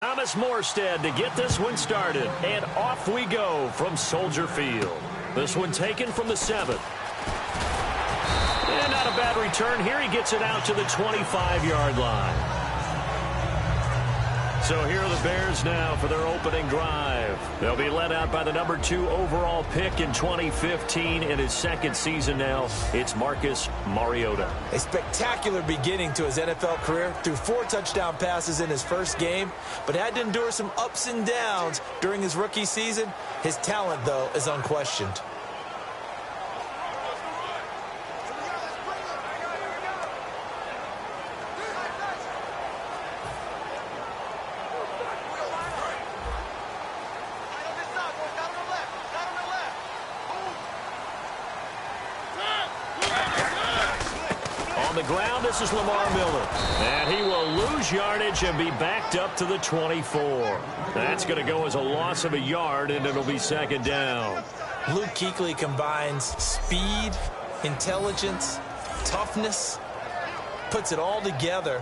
Thomas Morstead to get this one started. And off we go from Soldier Field. This one taken from the 7. And not a bad return here. He gets it out to the 25-yard line. So here are the Bears now for their opening drive. They'll be led out by the number 2 overall pick in 2015 in his second season now. It's Marcus Mariota. A spectacular beginning to his NFL career. Threw 4 touchdown passes in his first game, but had to endure some ups and downs during his rookie season. His talent, though, is unquestioned. Ground, this is Lamar Miller. And he will lose yardage and be backed up to the 24. That's going to go as a loss of a yard, and it'll be second down. Luke Kuechly combines speed, intelligence, toughness, puts it all together.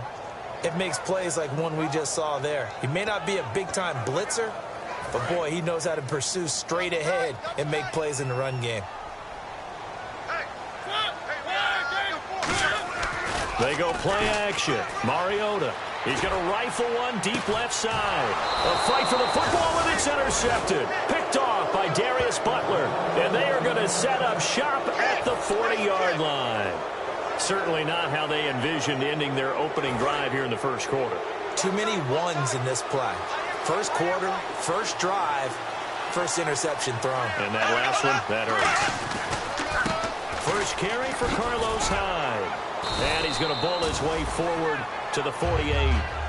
It makes plays like one we just saw there. He may not be a big-time blitzer, but, boy, he knows how to pursue straight ahead and make plays in the run game. They go play action. Mariota. He's going to rifle one deep left side. A fight for the football, and it's intercepted. Picked off by Darius Butler. And they are going to set up shop at the 40-yard line. Certainly not how they envisioned ending their opening drive here in the first quarter. Too many ones in this play. First quarter, first drive, first interception thrown. And that last one, that hurts. First carry for Carlos Hyde. And he's going to bowl his way forward to the 48.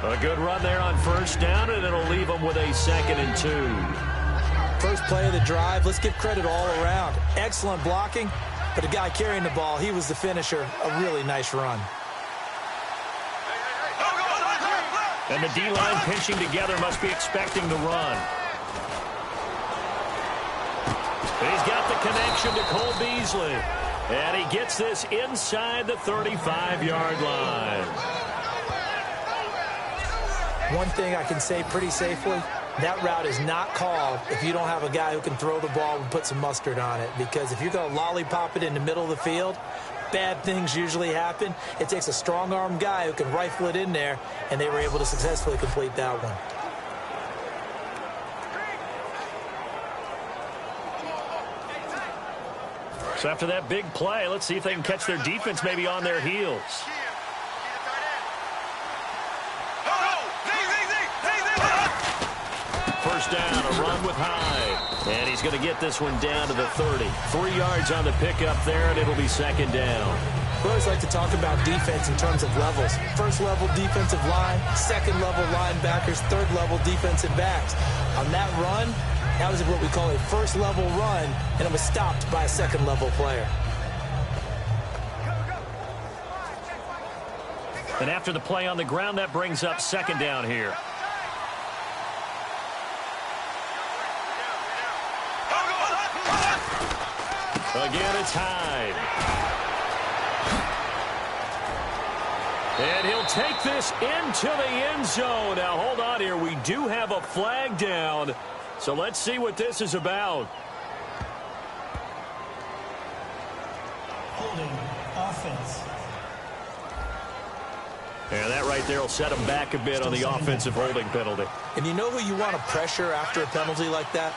A good run there on first down, and it'll leave him with a 2nd and 2. First play of the drive. Let's give credit all around. Excellent blocking, but the guy carrying the ball, he was the finisher. A really nice run. And the D-line pinching together must be expecting the run. He's got the connection to Cole Beasley. And he gets this inside the 35-yard line. One thing I can say pretty safely, that route is not called if you don't have a guy who can throw the ball and put some mustard on it. Because if you're going to lollipop it in the middle of the field, bad things usually happen. It takes a strong-arm guy who can rifle it in there, and they were able to successfully complete that one. So after that big play, let's see if they can catch their defense maybe on their heels. First down, a run with Hyde. And he's going to get this one down to the 30. 3 yards on the pickup there, and it'll be second down. We always like to talk about defense in terms of levels. First level defensive line, second level linebackers, third level defensive backs. On that run, that was what we call a first-level run, and it was stopped by a second-level player. And after the play on the ground, that brings up second down here. Again, it's Hyde. And he'll take this into the end zone. Now, hold on here. We do have a flag down. So let's see what this is about. Holding offense. And that right there will set him back a bit on the offensive holding penalty. And you know who you want to pressure after a penalty like that?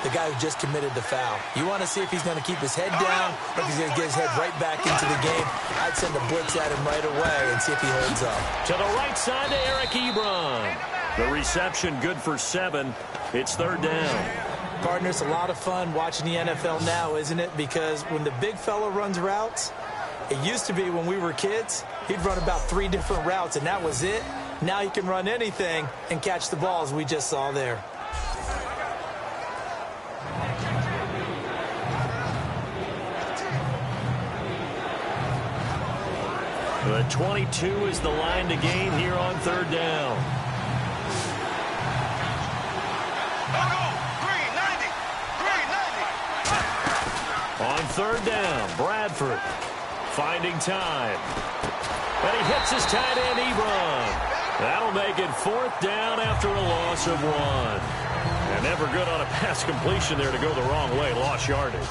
The guy who just committed the foul. You want to see if he's going to keep his head down or if he's going to get his head right back into the game. I'd send a blitz at him right away and see if he holds up. To the right side to Eric Ebron. The reception good for 7. It's third down. Partner, it's a lot of fun watching the NFL now, isn't it? Because when the big fella runs routes, it used to be when we were kids, he'd run about 3 different routes, and that was it. Now he can run anything and catch the ball, as we just saw there. The 22 is the line to gain here on third down. On third down, Bradford finding time. And he hits his tight end, Ebron. That'll make it 4th down after a loss of 1. And never good on a pass completion there to go the wrong way. Lost yardage.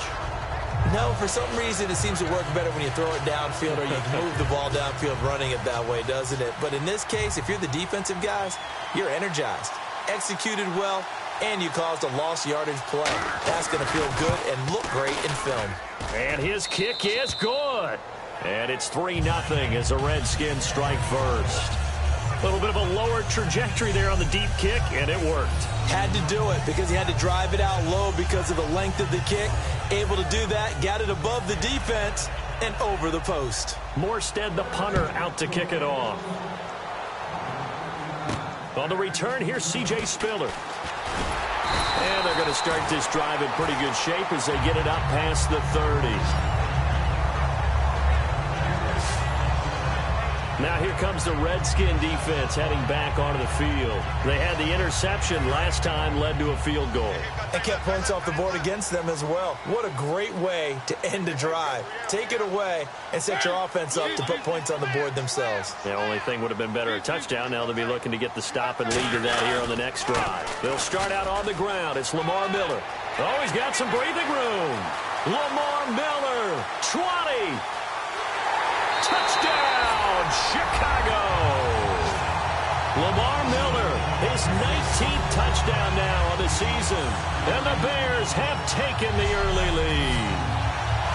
No, for some reason it seems to work better when you throw it downfield or you move the ball downfield running it that way, doesn't it? But in this case, if you're the defensive guys, you're energized, executed well, and you caused a lost yardage play. That's going to feel good and look great in film. And his kick is good. And it's 3-0 as the Redskins strike first. A little bit of a lower trajectory there on the deep kick, and it worked. Had to do it because he had to drive it out low because of the length of the kick. Able to do that, got it above the defense and over the post. Morstead, the punter, out to kick it off. On the return, here's C.J. Spiller. And they're going to start this drive in pretty good shape as they get it up past the 30. Now here comes the Redskin defense heading back onto the field. They had the interception last time, led to a field goal. And kept points off the board against them as well. What a great way to end a drive. Take it away and set your offense up to put points on the board themselves. The only thing would have been better a touchdown. Now they'll be looking to get the stop and lead to that here on the next drive. They'll start out on the ground. It's Lamar Miller. Oh, he's got some breathing room. Lamar Miller, 20. Touchdown, Chicago. Lamar Miller, his 19th touchdown now on the season. And the Bears have taken the early lead.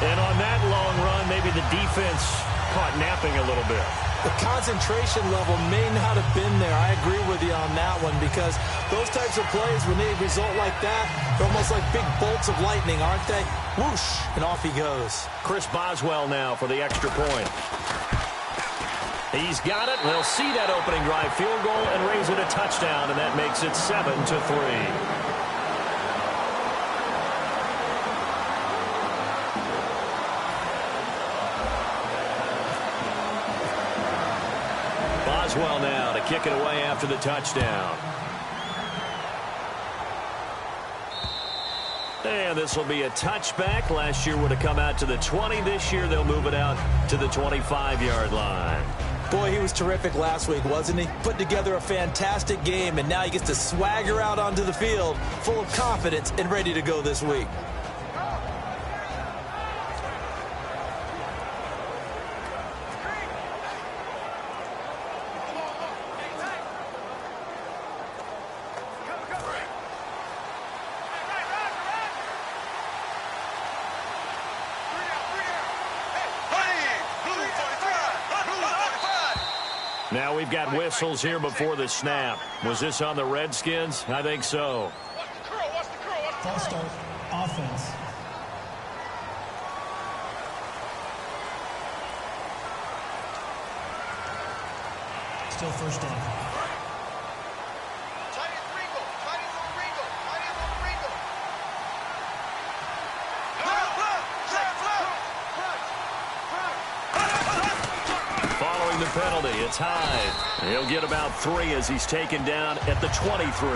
And on that long run, maybe the defense caught napping a little bit. The concentration level may not have been there. I agree with you on that one because those types of plays, when they result like that, they're almost like big bolts of lightning, aren't they? Whoosh, and off he goes. Chris Boswell now for the extra point. He's got it. They'll see that opening drive field goal and raise it a touchdown, and that makes it 7-3. Boswell now to kick it away after the touchdown. And this will be a touchback. Last year would have come out to the 20. This year they'll move it out to the 25-yard line. Boy, he was terrific last week, wasn't he? Put together a fantastic game, and now he gets to swagger out onto the field full of confidence and ready to go this week. Now we've got whistles here before the snap. Was this on the Redskins? I think so. False start, offense. Still first down. Following the penalty, it's Hyde. He'll get about 3 as he's taken down at the 23.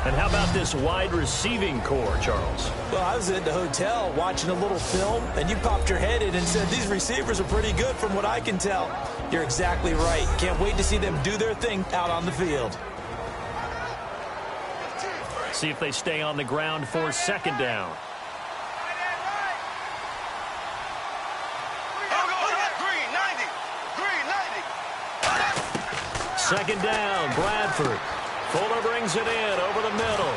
And how about this wide receiving core, Charles? Well, I was at the hotel watching a little film, and you popped your head in and said, these receivers are pretty good from what I can tell. You're exactly right. Can't wait to see them do their thing out on the field. See if they stay on the ground for second down. Second down, Bradford. Fuller brings it in over the middle.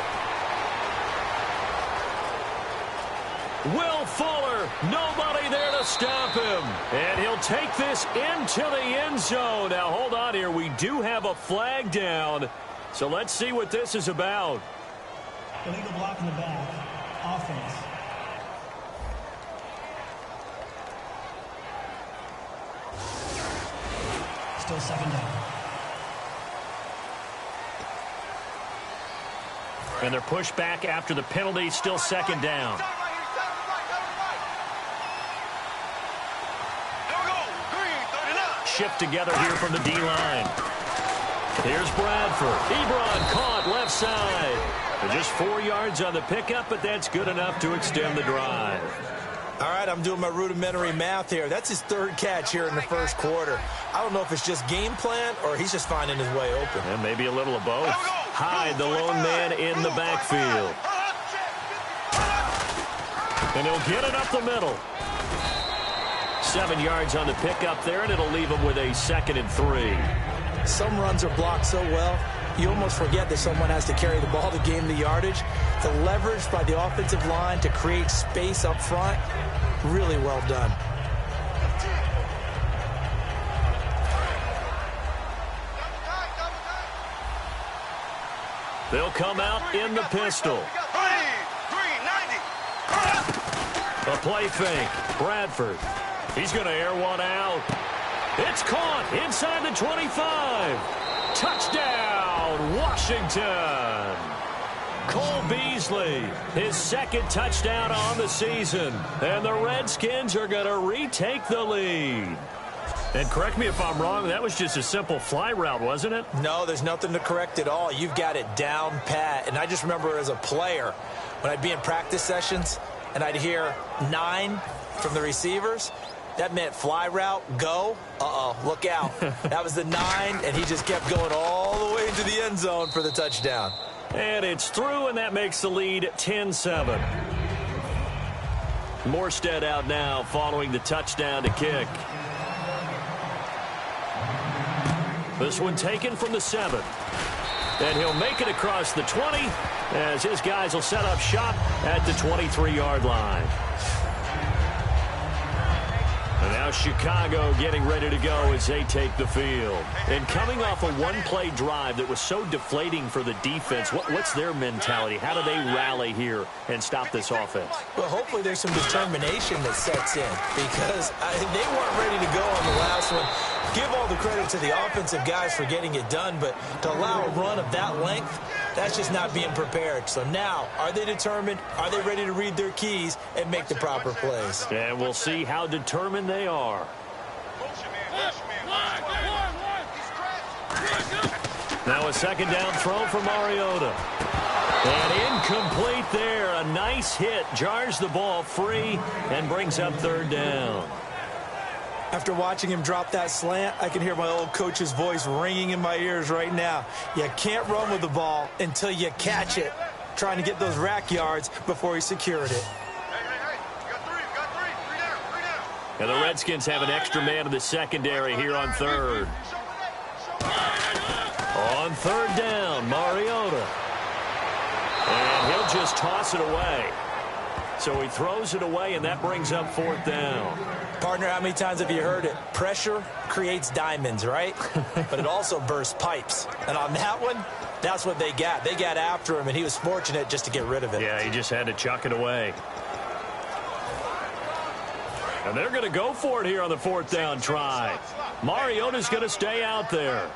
Will Fuller, nobody there to stop him. And he'll take this into the end zone. Now, hold on here. We do have a flag down. So let's see what this is about. Illegal block in the back. Offense. Still second down. And they're pushed back after the penalty. Still second down. Shift together here from the D-line. Here's Bradford. Ebron caught left side. And just 4 yards on the pickup, but that's good enough to extend the drive. All right, I'm doing my rudimentary math here. That's his third catch here in the first quarter. I don't know if it's just game plan or he's just finding his way open. And maybe a little of both. Hyde, the lone man in the backfield. And he'll get it up the middle. 7 yards on the pickup there, and it'll leave him with a 2nd and 3. Some runs are blocked so well, you almost forget that someone has to carry the ball to gain the yardage. The leverage by the offensive line to create space up front, really well done. They'll come out in the pistol. A play fake. Bradford. He's going to air one out. It's caught inside the 25. Touchdown, Washington. Cole Beasley, his 2nd touchdown on the season. And the Redskins are going to retake the lead. And correct me if I'm wrong, that was just a simple fly route, wasn't it? No, there's nothing to correct at all. You've got it down pat. And I just remember as a player, when I'd be in practice sessions and I'd hear 9 from the receivers, that meant fly route, go. Look out. That was the 9, and he just kept going all the way into the end zone for the touchdown. And it's through, and that makes the lead 10-7. Morstead out now following the touchdown to kick. This one taken from the 7. And he'll make it across the 20 as his guys will set up shop at the 23-yard line. And now Chicago getting ready to go as they take the field. And coming off a one-play drive that was so deflating for the defense, what's their mentality? How do they rally here and stop this offense? Well, hopefully there's some determination that sets in because they weren't ready to go on the last one. Give all the credit to the offensive guys for getting it done, but to allow a run of that length, that's just not being prepared. So now, are they determined? Are they ready to read their keys and make the proper plays? And we'll see how determined they are. Now a 2nd down throw for Mariota. And incomplete there. A nice hit. Jars the ball free and brings up 3rd down. After watching him drop that slant, I can hear my old coach's voice ringing in my ears right now. You can't run with the ball until you catch it. Trying to get those rack yards before he secured it. And the Redskins have an extra man in the secondary here on 3rd. On 3rd down, Mariota. And he'll just toss it away. So he throws it away, and that brings up 4th down. Partner, how many times have you heard it? Pressure creates diamonds, right? But it also bursts pipes. And on that one, that's what they got. They got after him, and he was fortunate just to get rid of it. Yeah, he just had to chuck it away. And they're going to go for it here on the 4th down try. Mariota's going to stay out there.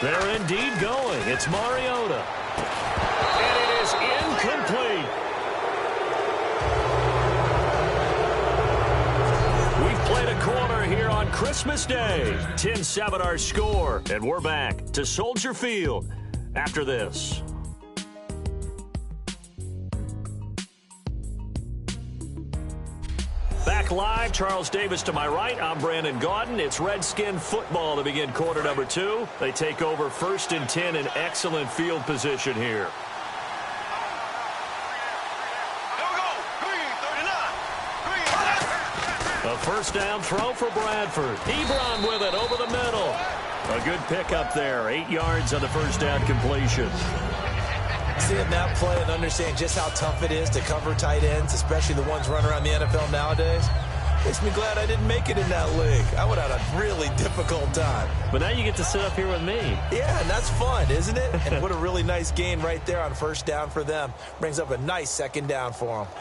They're indeed going. It's Mariota. And it is incomplete. We've played a quarter here on Christmas Day. 10-7 our score. And we're back to Soldier Field after this. Back live, Charles Davis to my right. I'm Brandon Gaudin. It's Redskin football to begin quarter number 2. They take over 1st and 10 in excellent field position here. A 1st down throw for Bradford. Ebron with it over the middle. A good pickup there. 8 yards on the 1st down completion. Seeing that play and understand just how tough it is to cover tight ends, especially the ones running around the NFL nowadays, makes me glad I didn't make it in that league. I would have had a really difficult time. But now you get to sit up here with me. Yeah, and that's fun, isn't it? And what a really nice gain right there on 1st down for them. Brings up a nice 2nd down for them.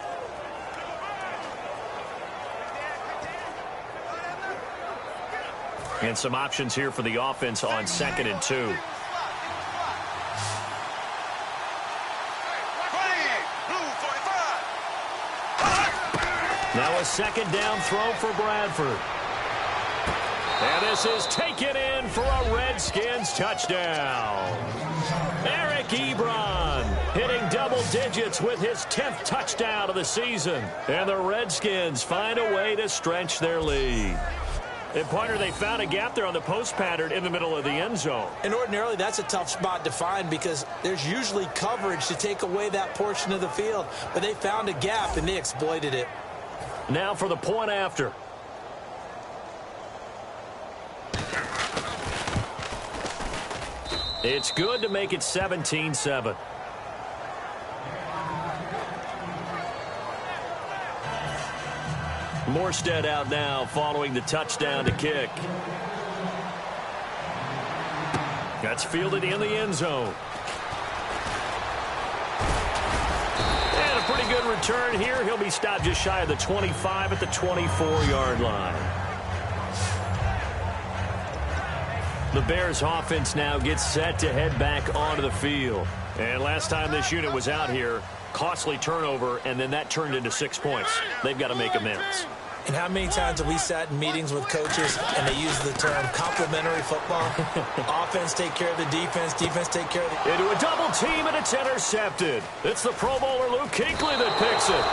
And some options here for the offense on 2nd and 2. Now a 2nd down throw for Bradford. And this is taken in for a Redskins touchdown. Eric Ebron hitting double digits with his 10th touchdown of the season. And the Redskins find a way to stretch their lead. And, partner, they found a gap there on the post pattern in the middle of the end zone. And ordinarily, that's a tough spot to find because there's usually coverage to take away that portion of the field. But they found a gap, and they exploited it. Now for the point after. It's good to make it 17-7. Morstead out now following the touchdown to kick. That's fielded in the end zone. And a pretty good return here. He'll be stopped just shy of the 25 at the 24-yard line. The Bears offense now gets set to head back onto the field. And last time this unit was out here, costly turnover, and then that turned into 6 points. They've got to make amends. And how many times have we sat in meetings with coaches and they use the term complementary football? Offense take care of the defense, defense take care of the... Into a double team, and it's intercepted. It's the Pro Bowler Luke Kuechly that picks it.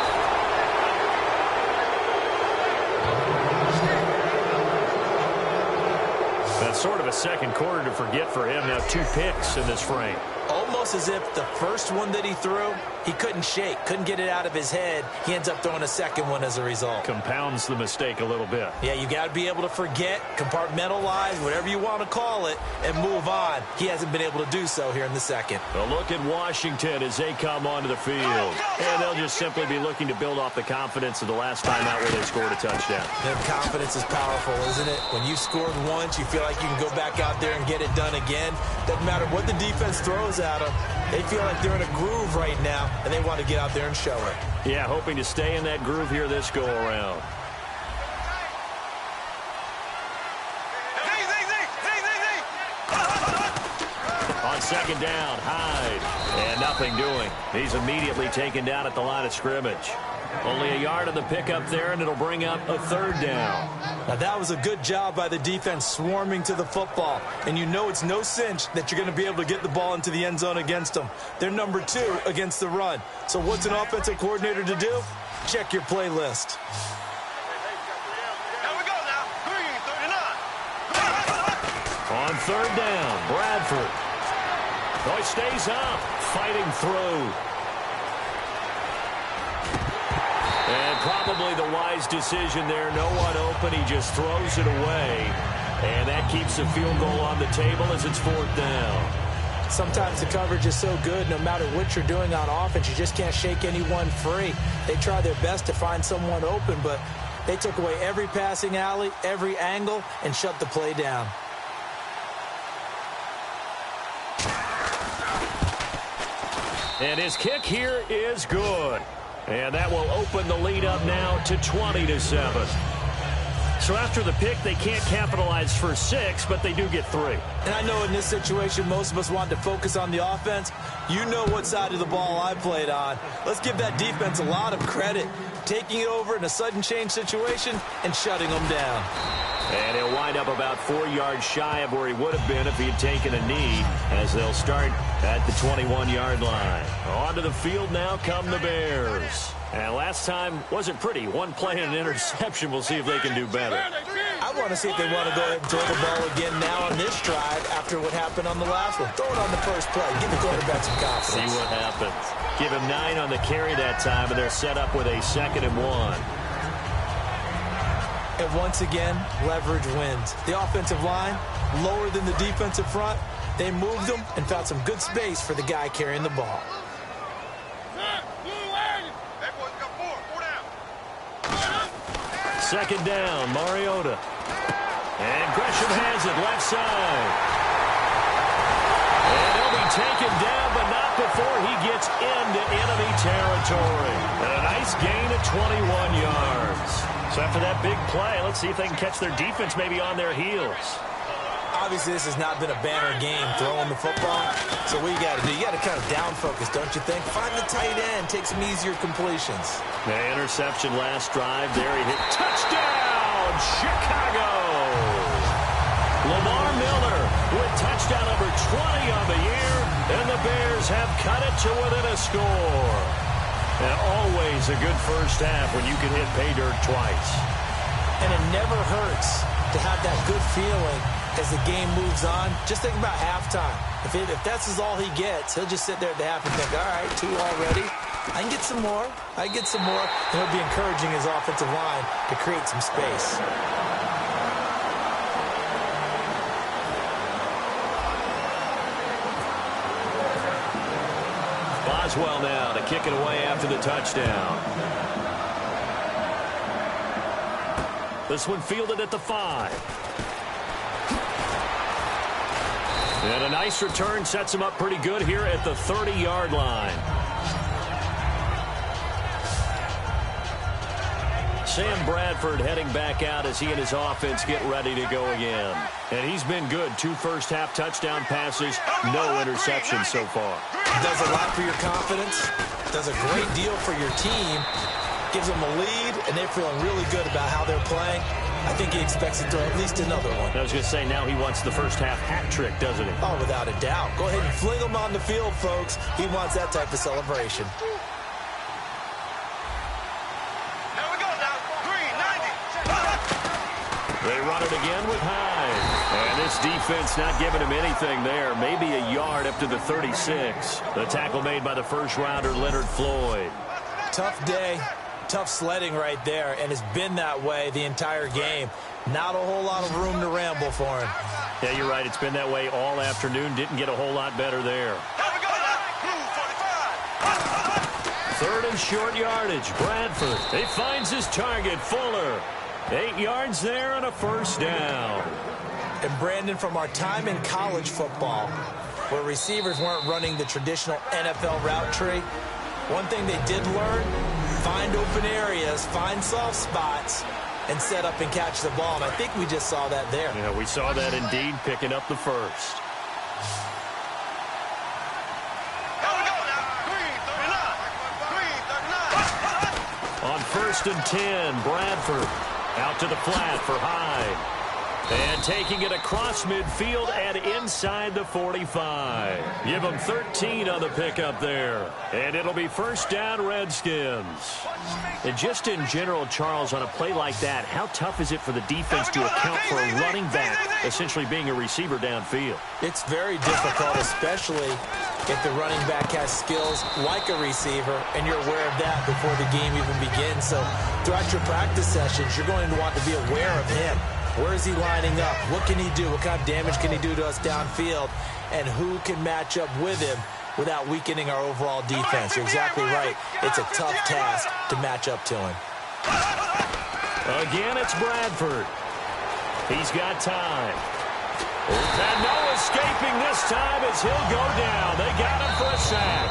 That's sort of a second quarter to forget for him. Now 2 picks in this frame. Almost as if the first one that he threw, he couldn't shake, couldn't get it out of his head. He ends up throwing a second one as a result. Compounds the mistake a little bit. Yeah, you got to be able to forget, compartmentalize, whatever you want to call it, and move on. He hasn't been able to do so here in the second. A look at Washington as they come onto the field. And they'll just simply be looking to build off the confidence of the last time out where they scored a touchdown. Their confidence is powerful, isn't it? When you've scored once, you feel like you can go back out there and get it done again. Doesn't matter what the defense throws at them. They feel like they're in a groove right now, and they want to get out there and show it. Yeah, hoping to stay in that groove here this go-around. On second down, Hyde. And nothing doing. He's immediately taken down at the line of scrimmage. Only a yard of the pickup there, and it'll bring up a third down. Now, that was a good job by the defense swarming to the football. And you know it's no cinch that you're going to be able to get the ball into the end zone against them. They're number 2 against the run. So what's an offensive coordinator to do? Check your playlist. Here we go now. 3:39. On third down, Bradford. Oh, he stays up, fighting through. And probably the wise decision there. No one open. He just throws it away. And that keeps the field goal on the table as it's 4th down. Sometimes the coverage is so good, no matter what you're doing on offense, you just can't shake anyone free. They try their best to find someone open, but they took away every passing alley, every angle, and shut the play down. And his kick here is good. And that will open the lead up now to 20-7. So after the pick, they can't capitalize for 6, but they do get 3. And I know in this situation, most of us want to focus on the offense. You know what side of the ball I played on. Let's give that defense a lot of credit. Taking it over in a sudden change situation and shutting them down. And he'll wind up about 4 yards shy of where he would have been if he had taken a knee, as they'll start at the 21-yard line. Onto the field now come the Bears. And last time wasn't pretty. One play and an interception. We'll see if they can do better. I want to see if they want to go ahead and throw the ball again now on this drive after what happened on the last one. Throw it on the first play. Give the quarterback some confidence. See what happens. Give him 9 on the carry that time, and they're set up with a 2nd and 1. And once again, leverage wins. The offensive line, lower than the defensive front. They moved them and found some good space for the guy carrying the ball. Second down, Mariota. And Gresham has it left side. And he'll be taken down, but not before he gets into enemy territory. And a nice gain of 21 yards. So after that big play, let's see if they can catch their defense maybe on their heels. Obviously, this has not been a banner game throwing the football. So what you got to do, you got to kind of down focus, don't you think? Find the tight end, take some easier completions. The interception last drive there. He hit touchdown, Chicago. on the year, and the Bears have cut it to within a score. And always a good first half when you can hit pay dirt twice. And it never hurts to have that good feeling as the game moves on. Just think about halftime. If that's all he gets, he'll just sit there at the half and think, all right, 2 already. I can get some more. I can get some more. And he'll be encouraging his offensive line to create some space. Boswell now to kick it away after the touchdown. This one fielded at the 5. And a nice return sets him up pretty good here at the 30-yard line. Sam Bradford heading back out as he and his offense get ready to go again. And he's been good. 2 first-half touchdown passes, no interceptions so far. Does a lot for your confidence, does a great deal for your team, gives them a lead, and they're feeling really good about how they're playing. I think he expects to throw at least another one. I was going to say, now he wants the first-half hat trick, doesn't he? Oh, without a doubt. Go ahead and fling him on the field, folks. He wants that type of celebration. They run it again with Hyde. And this defense not giving him anything there. Maybe a yard up to the 36. The tackle made by the first-rounder, Leonard Floyd. Tough day, tough sledding right there, and it's been that way the entire game. Not a whole lot of room to ramble for him. Yeah, you're right. It's been that way all afternoon. Didn't get a whole lot better there. 3rd and short yardage. Bradford. He finds his target, Fuller. 8 yards there and a first down. And Brandon, from our time in college football, where receivers weren't running the traditional NFL route tree, one thing they did learn, find open areas, find soft spots, and set up and catch the ball. And I think we just saw that there. Yeah, we saw that indeed, picking up the first. On 1st and 10, Bradford. Out to the flat for Hyde. And taking it across midfield and inside the 45. Give them 13 on the pickup there. And it'll be first down, Redskins. And just in general, Charles, on a play like that, how tough is it for the defense to account for a running back essentially being a receiver downfield? It's very difficult, especially if the running back has skills like a receiver, and you're aware of that before the game even begins. So throughout your practice sessions, you're going to want to be aware of him. Where is he lining up? What can he do? What kind of damage can he do to us downfield? And who can match up with him without weakening our overall defense? You're exactly right. It's a tough task to match up to him. Again, it's Bradford. He's got time. And no escaping this time as he'll go down. They got him for a sack.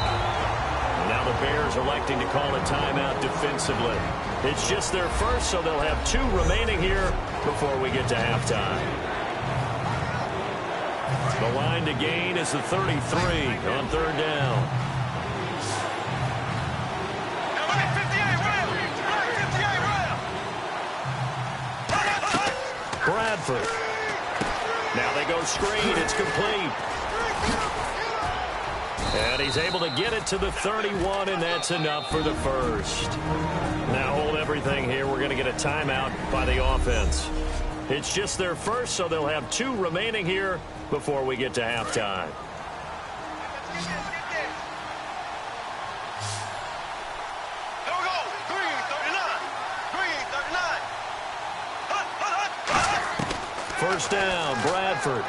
Now the Bears electing to call a timeout defensively. It's just their first, so they'll have 2 remaining here before we get to halftime. The line to gain is the 33 on 3rd down. Bradford. Now they go screen. It's complete. And he's able to get it to the 31, and that's enough for the first. Now hold everything here. We're going to get a timeout by the offense. It's just their first, so they'll have 2 remaining here before we get to halftime. First down, Bradford.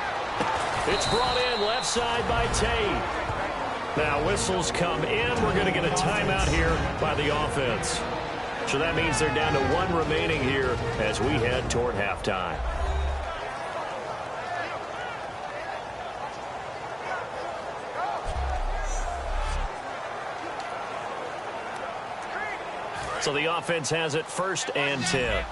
It's brought in left side by Tate. Now whistles come in. We're going to get a timeout here by the offense. So that means they're down to 1 remaining here as we head toward halftime. So the offense has it 1st and 10.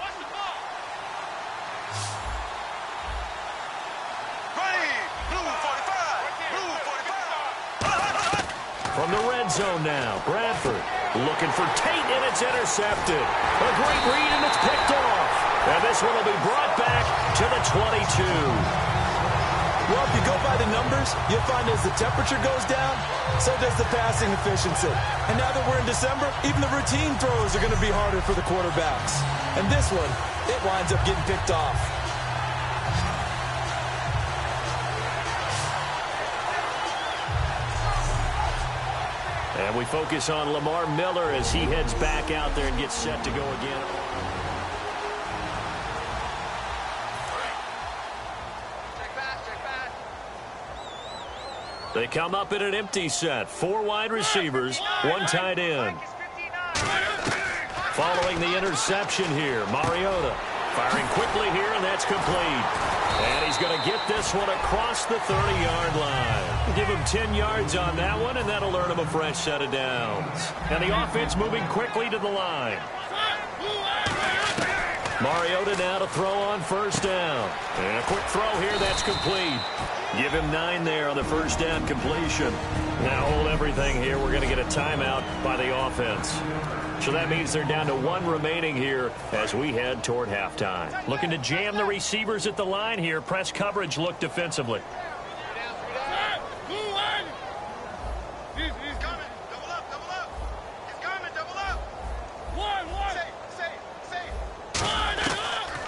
From the red zone now, Bradford looking for Tate, and it's intercepted. A great read, and it's picked off. And this one will be brought back to the 22. Well, if you go by the numbers, you'll find as the temperature goes down, so does the passing efficiency. And now that we're in December, even the routine throws are going to be harder for the quarterbacks. And this one, it winds up getting picked off. And we focus on Lamar Miller as he heads back out there and gets set to go again. They come up in an empty set. 4 wide receivers, 1 tight end. Following the interception here, Mariota firing quickly here, and that's complete. And he's going to get this one across the 30-yard line. Give him 10 yards on that one, and that'll earn him a fresh set of downs. And the offense moving quickly to the line. Mariota now to throw on first down. And a quick throw here, that's complete. Give him 9 there on the first down completion. Now hold everything here. We're going to get a timeout by the offense. So that means they're down to 1 remaining here as we head toward halftime. Looking to jam the receivers at the line here. Press coverage look defensively.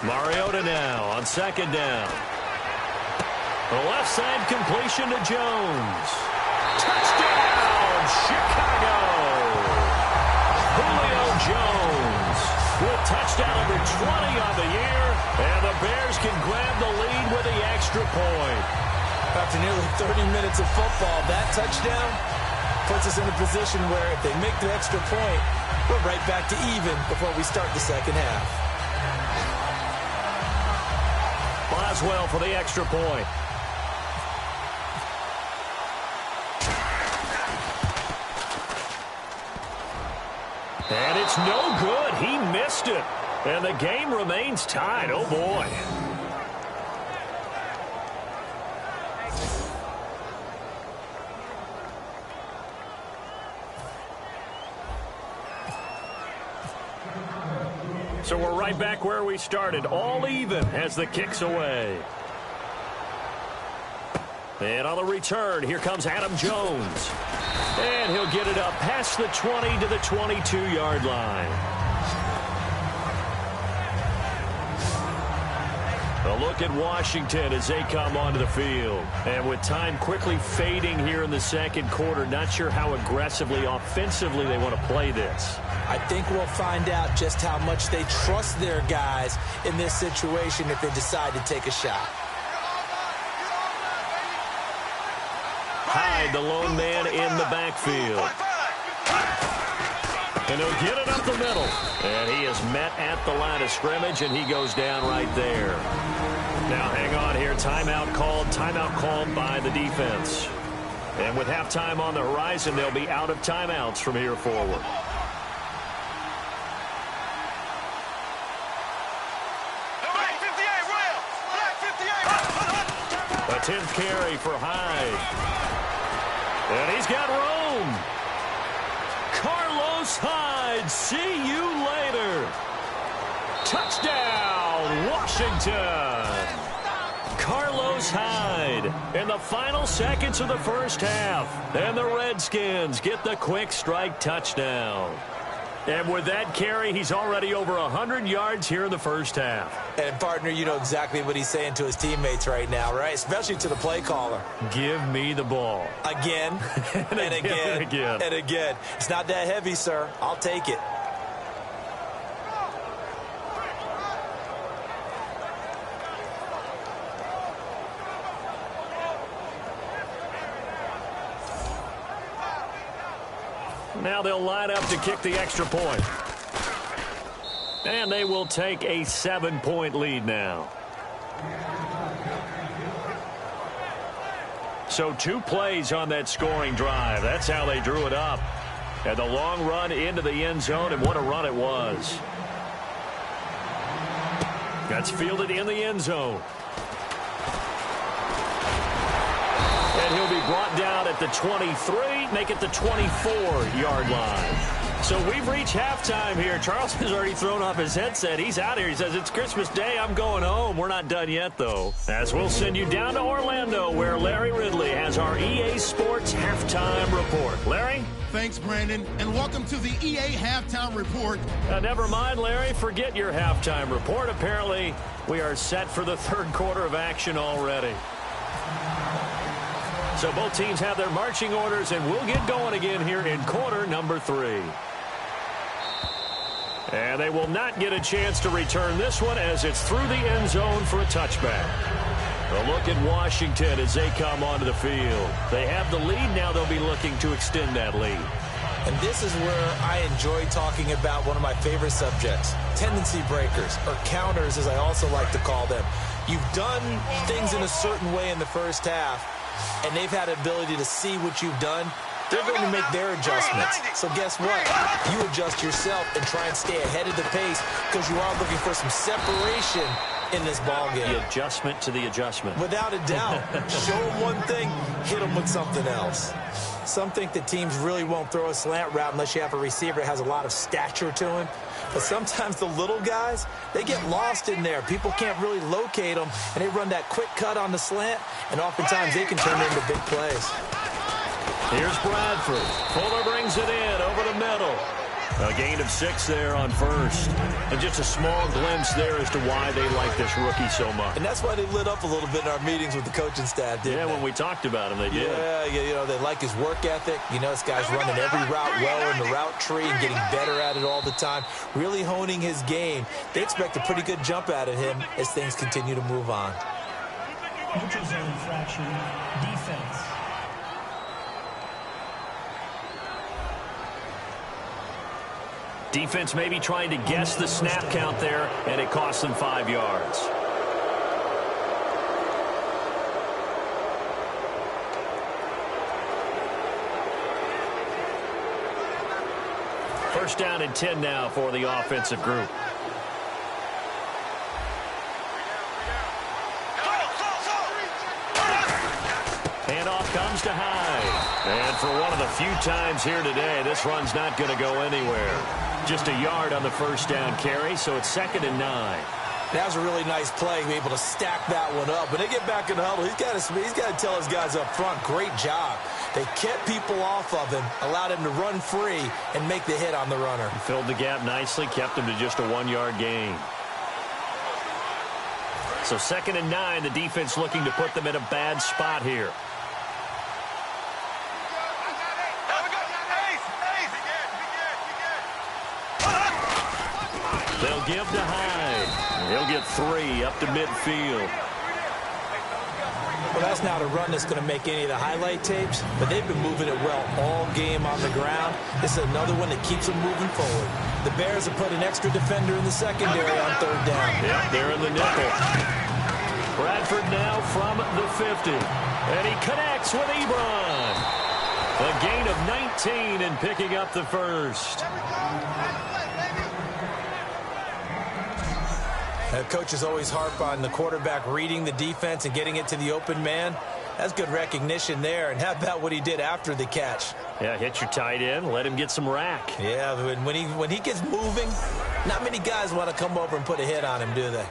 Mariota now on second down. The left side completion to Jones. Touchdown, Chicago! Julio Jones with touchdown number 20 on the year, and the Bears can grab the lead with the extra point. After nearly 30 minutes of football, that touchdown puts us in a position where if they make the extra point, we're right back to even before we start the second half. Boswell for the extra point. And it's no good. He missed it. And the game remains tied. Oh, boy. So we're right back where we started, all even as the kick's away. And on the return, here comes Adam Jones. And he'll get it up past the 20 to the 22-yard line. A look at Washington as they come onto the field. And with time quickly fading here in the second quarter, not sure how aggressively, offensively they want to play this. I think we'll find out just how much they trust their guys in this situation if they decide to take a shot. Hyde, the lone man in the backfield. And he'll get it up the middle. And he is met at the line of scrimmage, and he goes down right there. Now hang on here. Timeout called by the defense. And with halftime on the horizon, they'll be out of timeouts from here forward. A 10th carry for Hyde. And he's got room. Carlos Hyde, see you later. Touchdown, Washington. Carlos Hyde in the final seconds of the first half. And the Redskins get the quick strike touchdown. And with that carry, he's already over 100 yards here in the first half. And, partner, you know exactly what he's saying to his teammates right now, right? Especially to the play caller. Give me the ball. Again, and again, and again. It's not that heavy, sir. I'll take it. Now they'll line up to kick the extra point. And they will take a 7-point lead now. So 2 plays on that scoring drive. That's how they drew it up. And the long run into the end zone, and what a run it was. That's fielded in the end zone. And he'll be brought down at the 23, make it the 24-yard line. So we've reached halftime here. Charles has already thrown off his headset. He's out here. He says, it's Christmas Day. I'm going home. We're not done yet, though. As we'll send you down to Orlando, where Larry Ridley has our EA Sports Halftime Report. Larry? Thanks, Brandon, and welcome to the EA Halftime Report. Never mind, Larry. Forget your halftime report. Apparently, we are set for the third quarter of action already. So both teams have their marching orders, and we'll get going again here in quarter number 3. And they will not get a chance to return this one as it's through the end zone for a touchback. A look at Washington as they come onto the field. They have the lead. Now they'll be looking to extend that lead. And this is where I enjoy talking about one of my favorite subjects, tendency breakers, or counters as I also like to call them. You've done things in a certain way in the first half, and they've had the ability to see what you've done. They're going to make their adjustments. So guess what? You adjust yourself and try and stay ahead of the pace because you are looking for some separation in this ball game. The adjustment to the adjustment. Without a doubt. Show them one thing, hit them with something else. Some think that teams really won't throw a slant route unless you have a receiver that has a lot of stature to him. But sometimes the little guys, they get lost in there. People can't really locate them, and they run that quick cut on the slant, and oftentimes they can turn into big plays. Here's Bradford. Fuller brings it in over the middle. A gain of 6 there on first. And just a small glimpse there as to why they like this rookie so much. And that's why they lit up a little bit in our meetings with the coaching staff, didn't they? When we talked about him, they did. Yeah, you know, they like his work ethic. You know, this guy's running every route well in the route tree and getting better at it all the time, really honing his game. They expect a pretty good jump out of him as things continue to move on. Neutral zone infraction, defense. Defense maybe trying to guess the snap count there, and it costs them 5 yards. First down and 10 now for the offensive group. Handoff comes to Hyde. And for one of the few times here today, this run's not going to go anywhere. Just a yard on the first down carry, so it's 2nd and 9. That was a really nice play, be able to stack that one up. When they get back in the huddle, he's got to tell his guys up front, great job. They kept people off of him, allowed him to run free, and make the hit on the runner. He filled the gap nicely, kept him to just a 1-yard gain. So 2nd and 9, the defense looking to put them in a bad spot here. They'll give to Hyde. He'll get 3 up to midfield. Well, that's not a run that's going to make any of the highlight tapes, but they've been moving it well all game on the ground. This is another one that keeps them moving forward. The Bears have put an extra defender in the secondary on 3rd down. Yep, they're in the nickel. Bradford now from the 50. And he connects with Ebron. A gain of 19 and picking up the first. Coaches always harp on the quarterback reading the defense and getting it to the open man. That's good recognition there. And how about what he did after the catch? Yeah, hit your tight end, let him get some rack. Yeah, when he gets moving, not many guys want to come over and put a hit on him, do they?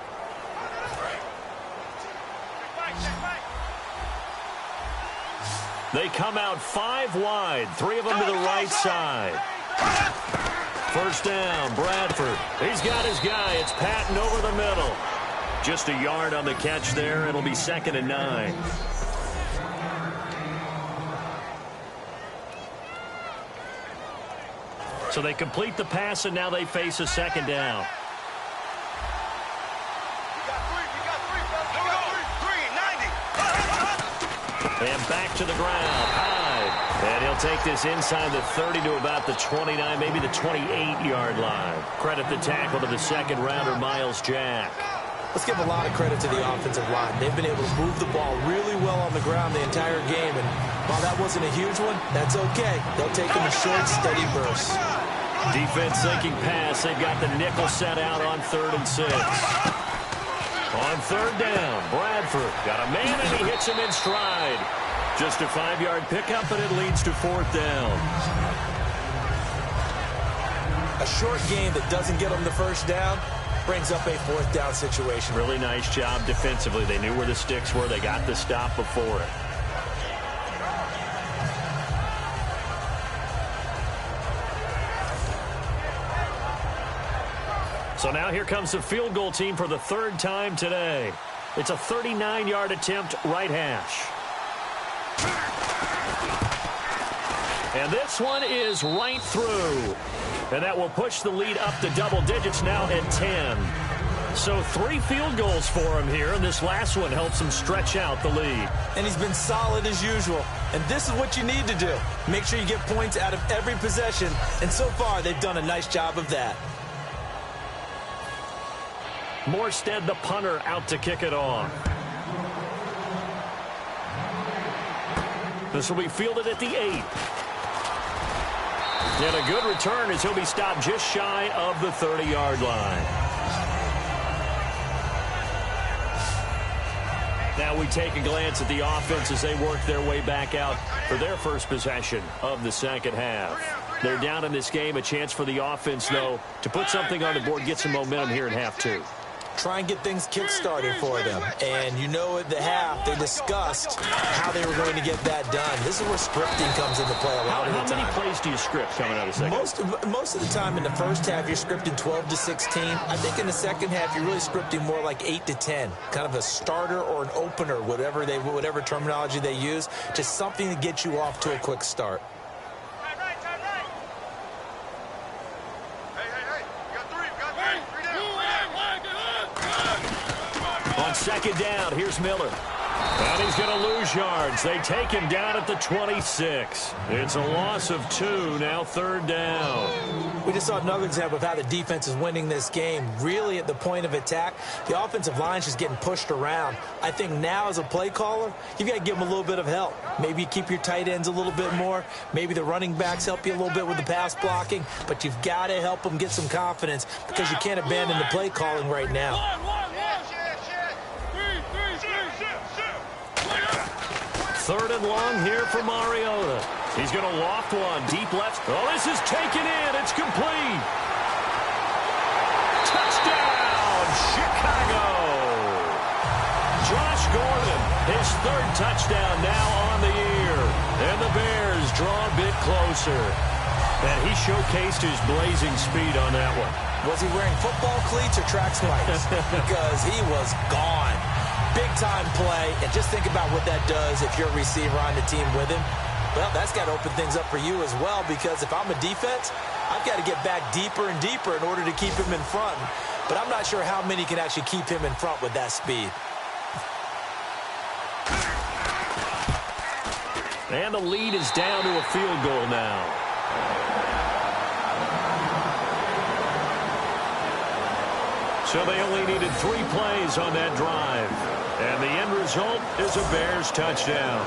They come out 5 wide, 3 of them to the right side. First down, Bradford. He's got his guy. It's Patton over the middle. Just a yard on the catch there. It'll be 2nd and 9. So they complete the pass, and now they face a 2nd down. And back to the ground. Hyde. And he'll take this inside the 30 to about the 29, maybe the 28-yard line. Credit the tackle to the second-rounder, Miles Jack. Let's give a lot of credit to the offensive line. They've been able to move the ball really well on the ground the entire game. And while that wasn't a huge one, that's okay. They'll take them in short, steady bursts. Defense thinking pass. They've got the nickel set out on 3rd and 6. On 3rd down, Bradford got a man, and he hits him in stride. Just a 5-yard pickup, and it leads to 4th down. A short game that doesn't get them the first down brings up a fourth down situation. Really nice job defensively. They knew where the sticks were. They got the stop before it. So now here comes the field goal team for the third time today. It's a 39-yard attempt, right hash. And this one is right through. And that will push the lead up to double digits now at 10. So 3 field goals for him here, and this last one helps him stretch out the lead. And he's been solid as usual. And this is what you need to do. Make sure you get points out of every possession. And so far, they've done a nice job of that. Morstead, the punter, out to kick it off. This will be fielded at the 8. And a good return as he'll be stopped just shy of the 30-yard line. Now we take a glance at the offense as they work their way back out for their first possession of the second half. They're down in this game. A chance for the offense, though, to put something on the board, get some momentum here in half 2. Try and get things kick-started for them. And you know at the half, they discussed how they were going to get that done. This is where scripting comes into play a lot of the time. How many plays do you script coming out of the second? Most of the time in the first half, you're scripting 12 to 16. I think in the second half, you're really scripting more like 8 to 10. Kind of a starter or an opener, whatever terminology they use. Just something to get you off to a quick start. On second down, here's Miller. And he's going to lose yards. They take him down at the 26. It's a loss of 2, now third down. We just saw another example of how the defense is winning this game. Really at the point of attack, the offensive line's just getting pushed around. I think now as a play caller, you've got to give them a little bit of help. Maybe you keep your tight ends a little bit more. Maybe the running backs help you a little bit with the pass blocking. But you've got to help them get some confidence because you can't abandon the play calling right now. Third and long here for Mariota. He's going to loft one deep left. Oh, this is taken in. It's complete. Touchdown, Chicago. Josh Gordon, his third touchdown now on the year. And the Bears draw a bit closer. And he showcased his blazing speed on that one. Was he wearing football cleats or track spikes? Because he was gone. Big-time play, and just think about what that does if you're a receiver on the team with him. Well, that's got to open things up for you as well, because if I'm a defense, I've got to get back deeper and deeper in order to keep him in front. But I'm not sure how many can actually keep him in front with that speed. And the lead is down to a field goal now. So they only needed 3 plays on that drive. And the end result is a Bears touchdown.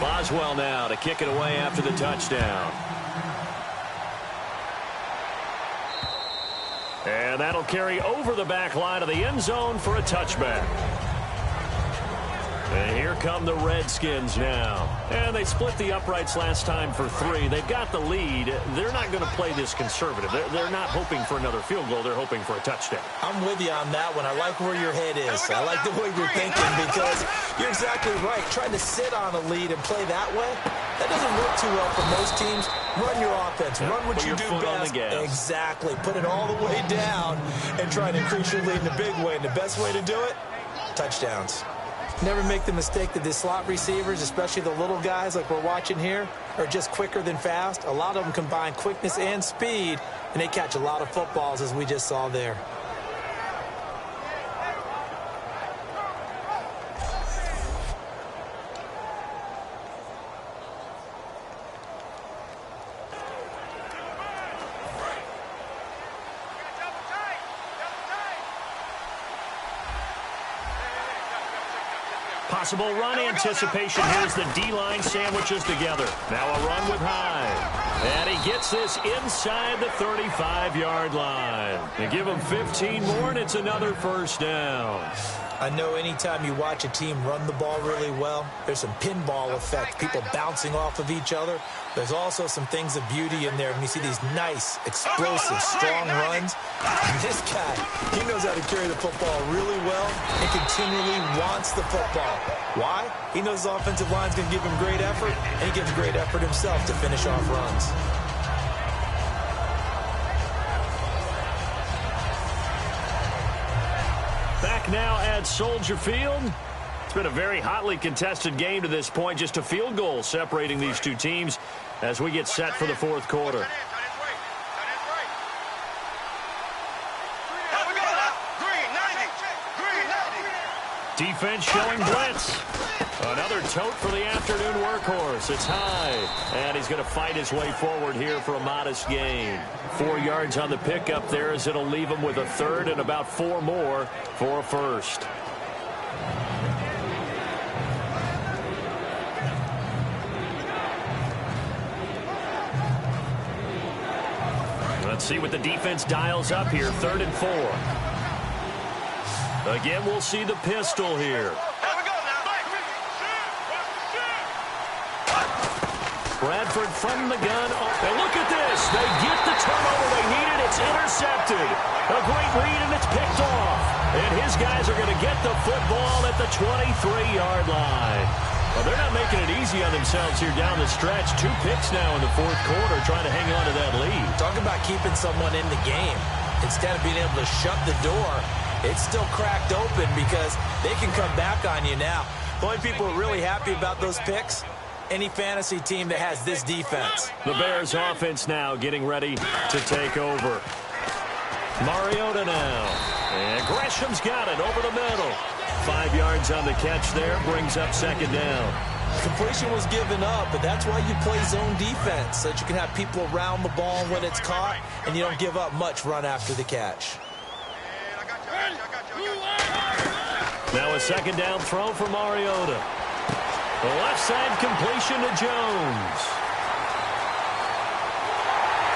Boswell now to kick it away after the touchdown. And that'll carry over the back line of the end zone for a touchback. And here come the Redskins now. And they split the uprights last time for 3. They've got the lead. They're not going to play this conservative. They're not hoping for another field goal. They're hoping for a touchdown. I'm with you on that one. I like where your head is. I like the way you're thinking because you're exactly right. Trying to sit on a lead and play that way, that doesn't work too well for most teams. Run your offense. Run what you do best. Exactly. Put it all the way down and try to increase your lead in a big way. And the best way to do it, touchdowns. Never make the mistake that the slot receivers, especially the little guys like we're watching here, are just quicker than fast. A lot of them combine quickness and speed, and they catch a lot of footballs, as we just saw there. Possible run anticipation. Here's the D-line sandwiches together. Now a run with Hyde. And he gets this inside the 35-yard line. They give him 15 more, and it's another first down. I know anytime you watch a team run the ball really well, there's some pinball effect, people bouncing off of each other. There's also some things of beauty in there when you see these nice, explosive, strong runs. And this guy, he knows how to carry the football really well and continually wants the football. Why? He knows his offensive line's going to give him great effort, and he gives great effort himself to finish off runs. Back now at Soldier Field. It's been a very hotly contested game to this point. Just a field goal separating these two teams as we get set for the fourth quarter. Defense showing blitz. Another tote for the afternoon workhorse. It's high, and he's going to fight his way forward here for a modest gain. 4 yards on the pickup there as it'll leave him with a third and about 4 more for a first. Let's see what the defense dials up here. 3rd and 4. Again, we'll see the pistol here. Bradford from the gun. Oh, and look at this. They get the turnover they needed. It's intercepted. A great read, and it's picked off. And his guys are going to get the football at the 23-yard line. Well, they're not making it easy on themselves here down the stretch. 2 picks now in the fourth quarter, trying to hang on to that lead. Talk about keeping someone in the game. Instead of being able to shut the door, it's still cracked open because they can come back on you now. The only people who are really happy about those picks, any fantasy team that has this defense. The Bears offense now getting ready to take over. Mariota now. And Gresham's got it over the middle. 5 yards on the catch there, brings up 2nd down. Completion was given up, but that's why you play zone defense, so that you can have people around the ball when it's caught, and you don't give up much run after the catch. Now a 2nd down throw for Mariota. The left side completion to Jones.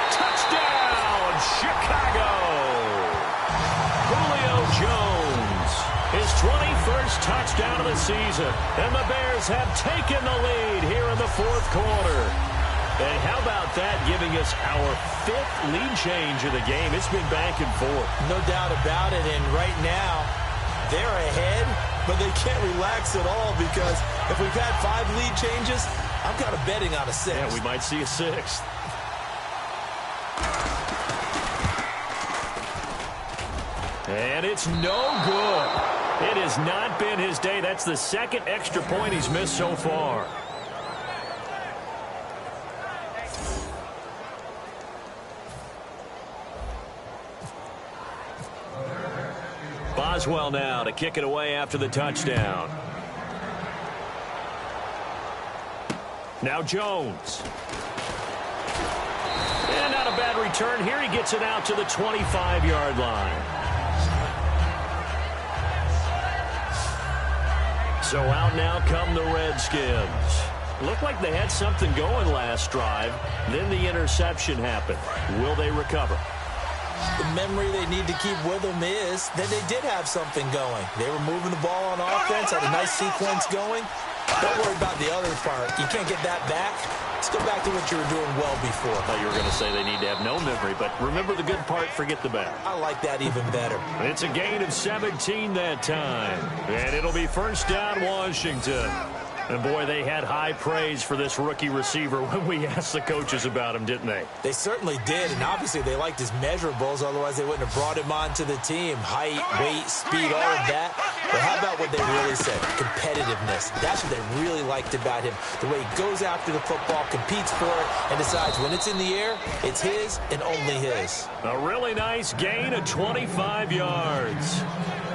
Touchdown, Chicago! Julio Jones, his 21st touchdown of the season. And the Bears have taken the lead here in the fourth quarter. And how about that, giving us our 5th lead change of the game? It's been back and forth. No doubt about it, and right now, they're ahead, but they can't relax at all because if we've had 5 lead changes, I'm kind of betting on a 6th. Yeah, we might see a 6th. And it's no good. It has not been his day. That's the 2nd extra point he's missed so far. Boswell now to kick it away after the touchdown. Now Jones. And not a bad return here. He gets it out to the 25-yard line. So out now come the Redskins. Looked like they had something going last drive. Then the interception happened. Will they recover? The memory they need to keep with them is that they did have something going. They were moving the ball on offense, had a nice sequence going. Don't worry about the other part. You can't get that back. Let's go back to what you were doing well before. I thought you were going to say they need to have no memory, but remember the good part, forget the bad. I like that even better. It's a gain of 17 that time. And it'll be 1st down, Washington. And, boy, they had high praise for this rookie receiver when we asked the coaches about him, didn't they? They certainly did, and obviously they liked his measurables. Otherwise, they wouldn't have brought him onto the team. Height, weight, speed, all of that. But how about what they really said? Competitiveness. That's what they really liked about him. The way he goes after the football, competes for it, and decides when it's in the air, it's his and only his. A really nice gain of 25 yards.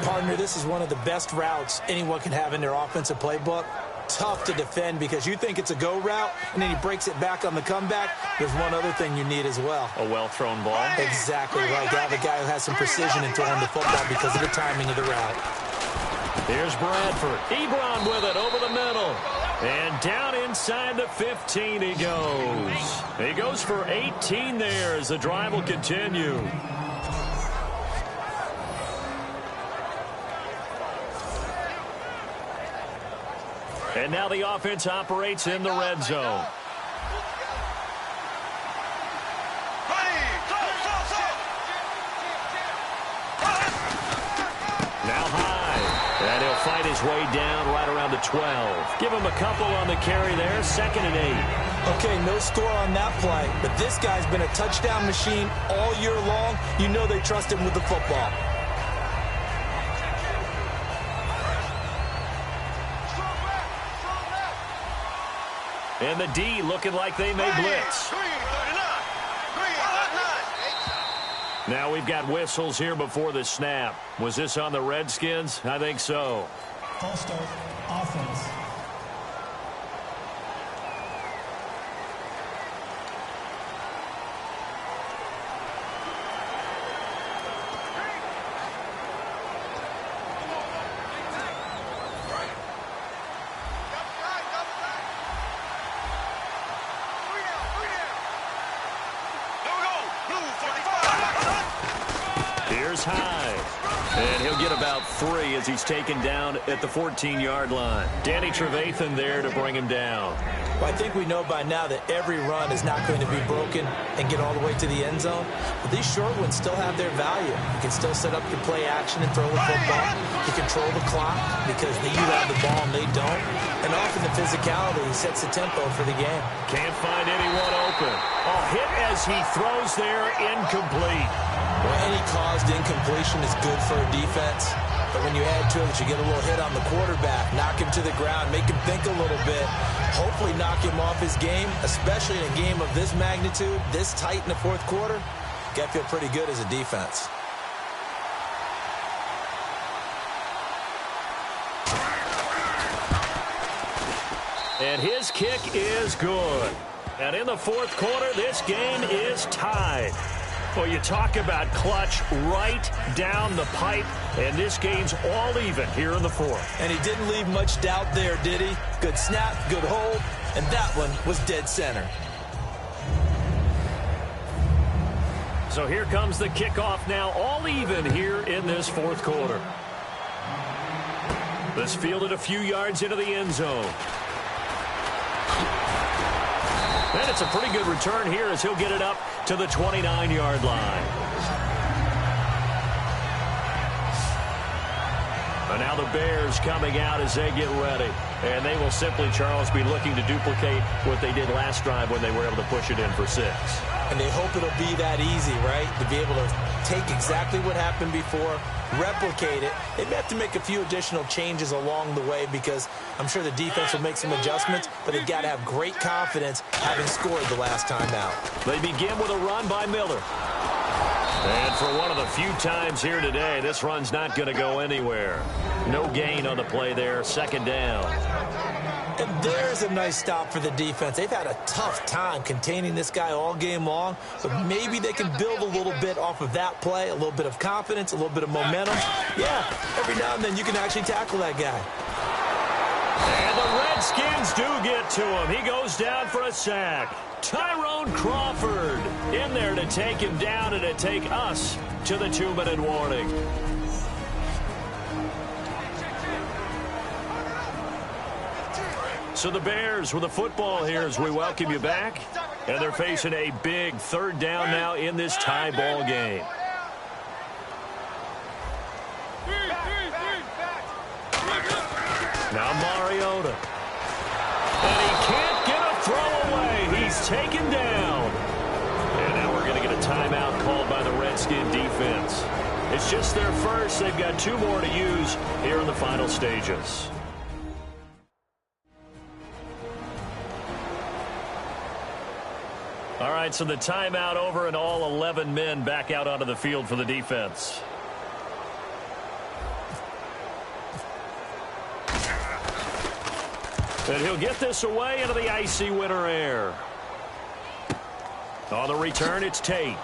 Partner, this is one of the best routes anyone can have in their offensive playbook. Tough to defend because you think it's a go route, and then he breaks it back on the comeback. There's one other thing you need as well. A well-thrown ball. Exactly right. You have a guy who has some precision in throwing the football because of the timing of the route. Here's Bradford. Ebron with it over the middle. And down inside the 15 he goes. He goes for 18 there as the drive will continue. And now the offense operates in the red zone. Now high. And he'll fight his way down right around the 12. Give him a couple on the carry there. 2nd and 8. Okay, no score on that play, but this guy's been a touchdown machine all year long. You know they trust him with the football. And the D looking like they may blitz. Now we've got whistles here before the snap. Was this on the Redskins? I think so. False start, offense. High. And he'll get about 3 as he's taken down at the 14-yard line. Danny Trevathan there to bring him down. Well, I think we know by now that every run is not going to be broken and get all the way to the end zone. But these short ones still have their value. You can still set up your play action and throw the football. You control the clock because you have the ball and they don't. And often the physicality sets the tempo for the game. Can't find anyone open. Oh, hit as he throws there, incomplete. Well, any caused incompletion is good for a defense. But when you add to it that you get a little hit on the quarterback, knock him to the ground, make him think a little bit, hopefully knock him off his game, especially in a game of this magnitude, this tight in the fourth quarter, you got to feel pretty good as a defense. And his kick is good. And in the fourth quarter, this game is tied. Well, you talk about clutch right down the pipe, and this game's all even here in the fourth. And he didn't leave much doubt there, did he? Good snap, good hold, and that one was dead center. So here comes the kickoff now, all even here in this fourth quarter. This fielded a few yards into the end zone. And it's a pretty good return here as he'll get it up to the 29-yard line. And now the Bears coming out as they get ready. And they will simply, Charles, be looking to duplicate what they did last drive when they were able to push it in for 6. And they hope it'll be that easy, right? To be able to take exactly what happened before, replicate it. They may have to make a few additional changes along the way because I'm sure the defense will make some adjustments, but they've got to have great confidence having scored the last time out. They begin with a run by Miller. And for one of the few times here today, this run's not going to go anywhere. No gain on the play there, 2nd down. And there's a nice stop for the defense. They've had a tough time containing this guy all game long, but maybe they can build a little bit off of that play, a little bit of confidence, a little bit of momentum. Yeah, every now and then you can actually tackle that guy. And the Redskins do get to him. He goes down for a sack. Tyrone Crawford in there to take him down and to take us to the 2-minute warning. So the Bears with the football here as we welcome you back. And they're facing a big 3rd down now in this tie ball game. Now Mariota. And he can't get a throw away. He's taken down. And now we're going to get a timeout called by the Redskin defense. It's just their first. They've got 2 more to use here in the final stages. All right, so the timeout over and all 11 men back out onto the field for the defense. And he'll get this away into the icy winter air. On the return, it's Tate.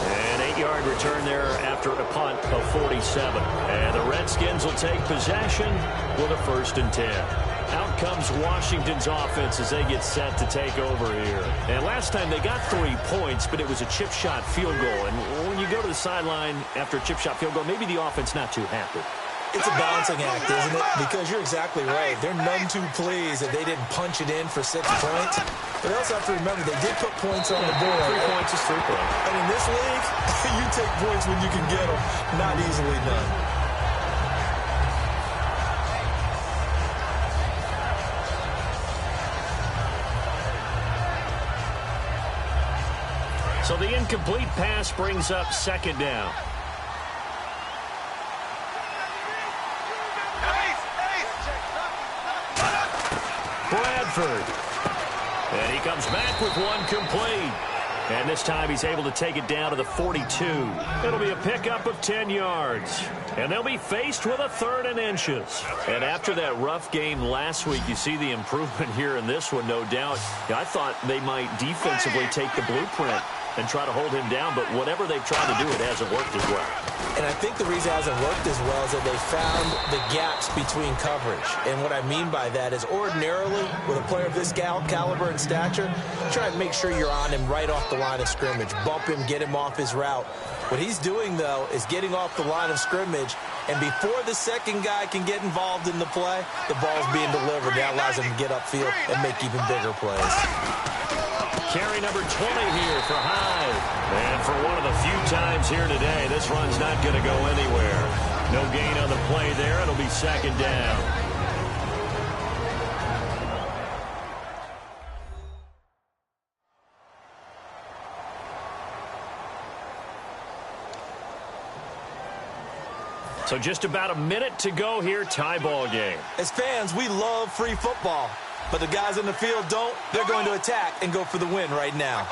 An 8-yard return there after a punt of 47. And the Redskins will take possession with a 1st and 10. Out comes Washington's offense as they get set to take over here. And last time they got 3 points, but it was a chip shot field goal. And when you go to the sideline after a chip shot field goal, maybe the offense not too happy. It's a balancing act, isn't it? Because you're exactly right. They're none too pleased that they didn't punch it in for 6 points. But they also have to remember they did put points on the board. 3 points is 3 points. And in this league, you take points when you can get them. Not easily done. So the incomplete pass brings up 2nd down. Bradford. And he comes back with one complete. And this time he's able to take it down to the 42. It'll be a pickup of 10 yards. And they'll be faced with a 3rd and inches. And after that rough game last week, you see the improvement here in this one, no doubt. I thought they might defensively take the blueprint and try to hold him down, but whatever they've tried to do, it hasn't worked as well. And I think the reason it hasn't worked as well is that they found the gaps between coverage. And what I mean by that is ordinarily, with a player of this caliber and stature, try to make sure you're on him right off the line of scrimmage. Bump him, get him off his route. What he's doing, though, is getting off the line of scrimmage, and before the second guy can get involved in the play, the ball's being delivered. That allows him to get upfield and make even bigger plays. Carry number 20 here for Hyde. And for one of the few times here today, this run's not going to go anywhere. No gain on the play there. It'll be 2nd down. So just about a minute to go here, tie ball game. As fans, we love free football. But the guys in the field don't. They're going to attack and go for the win right now.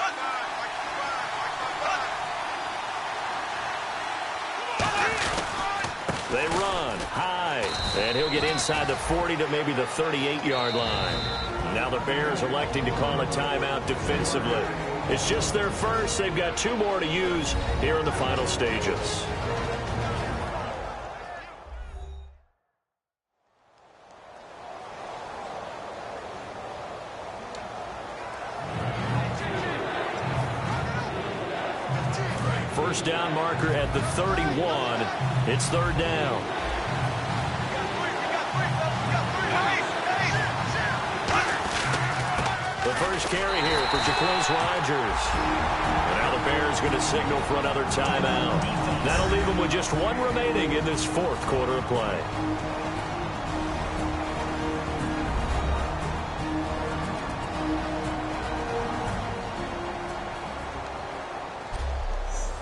They run high, and he'll get inside the 40 to maybe the 38-yard line. Now the Bears electing to call a timeout defensively. It's just their first. They've got 2 more to use here in the final stages. First down marker at the 31. It's 3rd down. The first carry here for Jacquizz Rodgers. And now the Bears going to signal for another timeout. That'll leave them with just 1 remaining in this 4th quarter of play.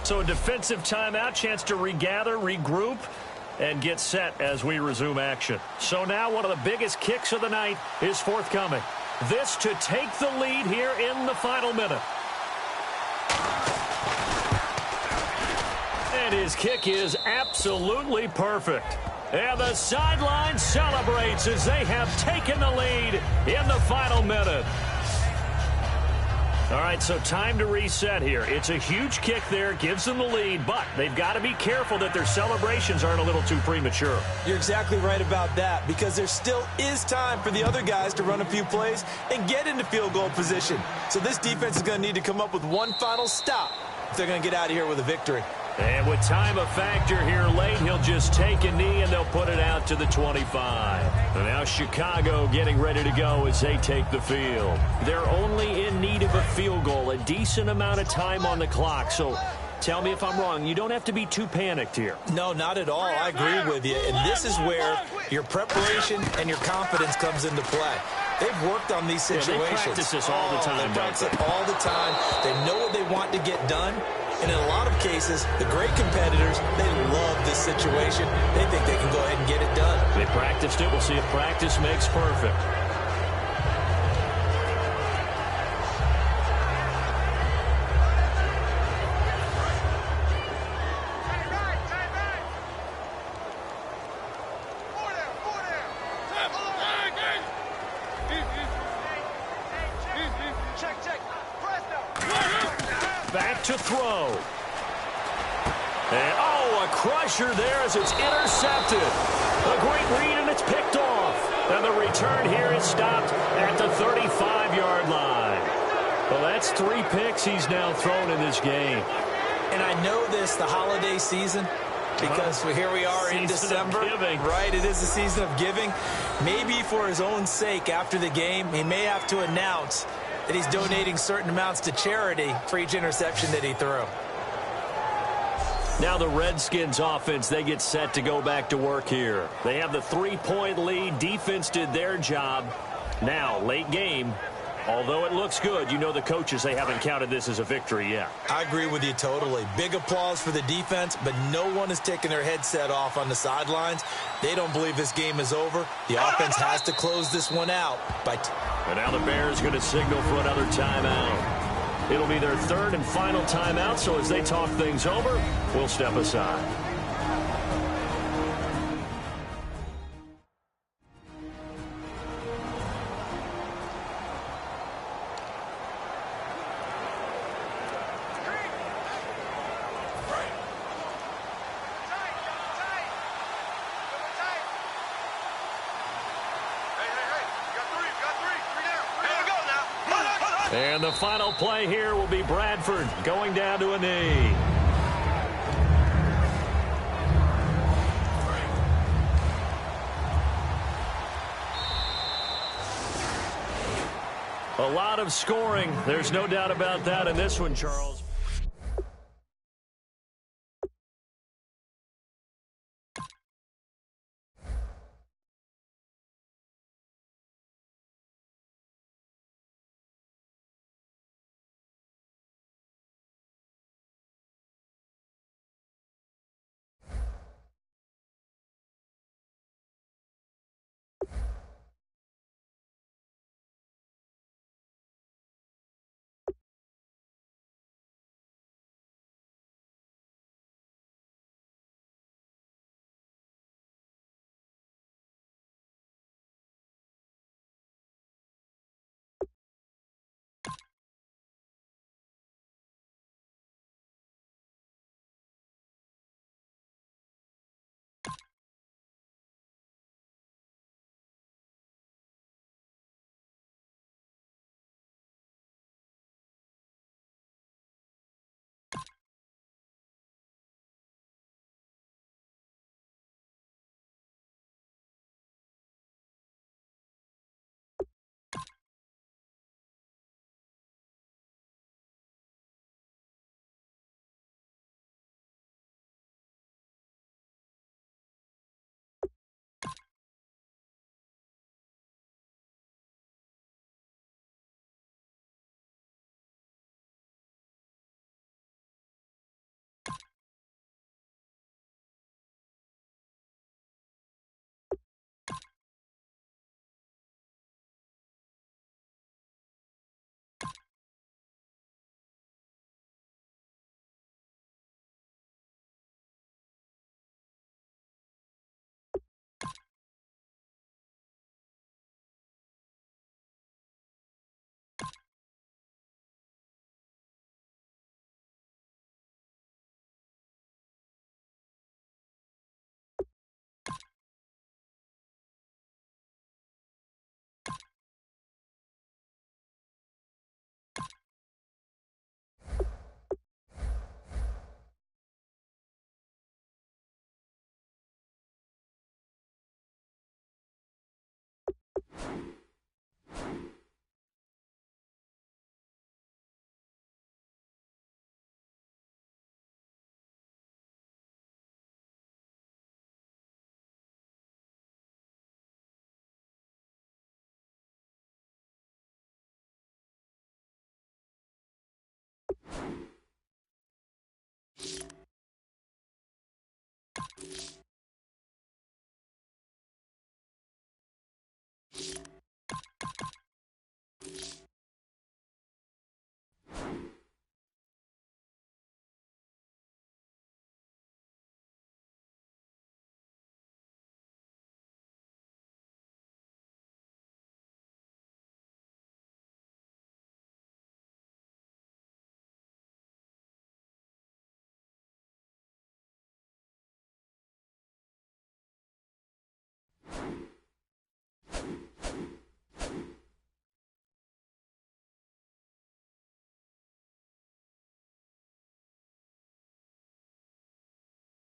So a defensive timeout, chance to regather, regroup, and get set as we resume action. So now one of the biggest kicks of the night is forthcoming. This to take the lead here in the final minute. And his kick is absolutely perfect. And the sideline celebrates as they have taken the lead in the final minute. All right, so time to reset here. It's a huge kick there, gives them the lead, but they've got to be careful that their celebrations aren't a little too premature. You're exactly right about that, because there still is time for the other guys to run a few plays and get into field goal position. So this defense is going to need to come up with one final stop if they're going to get out of here with a victory. And with time a factor here late, he'll just take a knee and they'll put it out to the 25. And now Chicago getting ready to go as they take the field. They're only in need of a field goal, a decent amount of time on the clock. So tell me if I'm wrong. You don't have to be too panicked here. No, not at all. I agree with you. And this is where your preparation and your confidence comes into play. They've worked on these situations. Yeah, they practice this all the time. They practice it all the time. They know what they want to get done. And in a lot of cases, the great competitors, they love this situation. They think they can go ahead and get it done. They practiced it. We'll see if practice makes perfect. Back to throw. And, a crusher there as it's intercepted. A great read, and it's picked off. And the return here is stopped at the 35-yard line. Well, that's 3 picks he's now thrown in this game. And I know this, the holiday season, because here we are in December. Right, it is the season of giving. Maybe for his own sake after the game, he may have to announce that he's donating certain amounts to charity for each interception that he threw. Now the Redskins offense, they get set to go back to work here. They have the 3-point lead. Defense did their job. Now, late game, although it looks good, you know the coaches, they haven't counted this as a victory yet. I agree with you totally. Big applause for the defense, but no one is taking their headset off on the sidelines. They don't believe this game is over. The offense has to close this one out. And now the Bears going to signal for another timeout. It'll be their third and final timeout, so as they talk things over, we'll step aside. And the final play here will be Bradford going down to a knee. A lot of scoring. There's no doubt about that in this one, Charles.